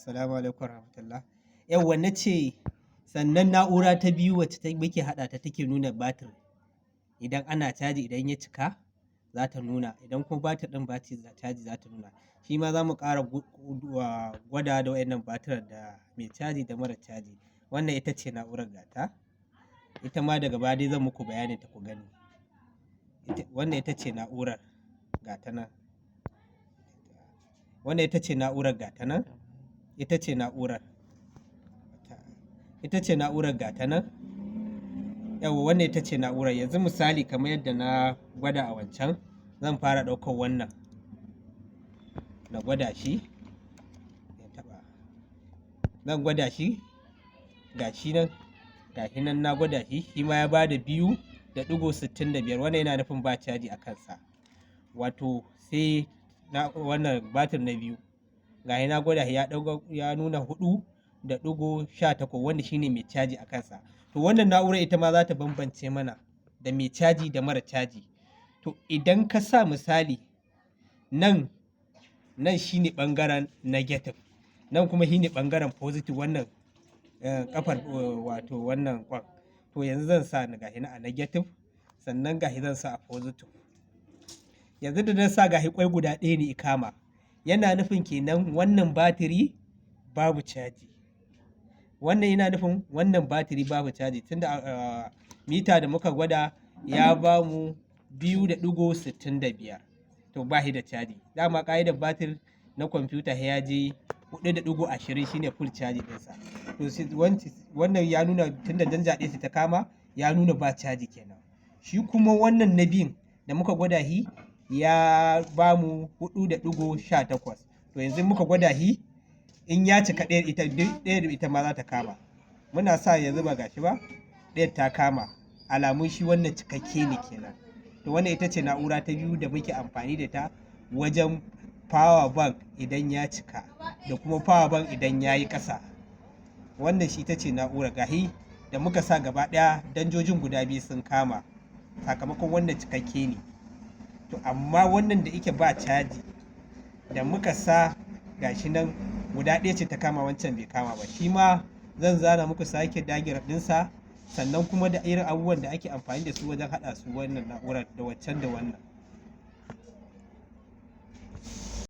Assalamu alaikum warahmatullah. Yawwa na ce sannan na'ura ta biyu wacce muke haɗa ta take nuna batir idan ana caji idan ya cika za ta nuna idan kuma batir ɗin ba caji za ta nuna. Shi ma za mu ƙara gwada da wayannan batiran da mai caji da mara caji. Wannan ita ce na'urar gata. Ita ma daga baya dai zan muku bayanin ta ku gani. Wannan ita ce na'urar gata nan. Wannan ita ce na'urar gata nan. Ita ce na'urar gata nan. Yawwa wannan ita ce na'urar. Yanzu misali kamar yadda na gwada a wancan zan fara ɗaukar wannan na gwada shi. Zan gwada shi ga shi nan na gwada shi ma ya bada 2.65. Wannan yana nufin ba caji a kansa. Wato sai wannan batir na biyu ga na gwada ya nuna 4.18 wanda shine mai caji a kansa. To wannan na'urar ita ma za ta bambance mana da mai caji da mara caji. To idan ka sa misali nan shine ɓangaren negative, nan kuma shine ɓangaren positive, wannan kafar wato wannan kwan. To yanzu zan sa gashi a negative sannan gashi zan sa a positive. Yanzu da na sa gashi kwai guda ɗaya ne ikama, yana nufin kenan wannan batiri babu caji. Wannan yana nufin wannan batiri babu caji tunda mita da muka gwada ya ba mu 2.65. To ba shi da caji. Dama ƙa'idar batir na kwamfuta ya je 4.20 shine full caji ɗinsa. To wannan ya nuna tunda danja ɗaya ta kama ya nuna ba caji kenan. Shi kuma wannan na biyun da muka gwada shi ya ba mu 4.18. To yanzu muka gwada shi in ya cika ɗaya ita ma za ta kama. Muna sa yanzu ba gashi ba ɗayar ta kama, alamun shi wannan cikakke ne kenan. To wannan ita ce na'ura ta biyu da muke amfani da ta wajen power bank idan ya cika da kuma power bank idan ya yi ƙasa. Wannan shi ita ce na'ura gahi da muka sa gaba ɗaya danjojin guda biyu sun kama sakamakon wannan cikakke ne. To amma wannan da yake ba caji da muka sa gashi nan guda ɗaya ce ta kama wancan bai kama ba. Shi ma zan zana muku sake dagirar ɗinsa sannan kuma da irin abubuwan da ake amfani da su wajen haɗa su wannan na'urar da waccan da wannan.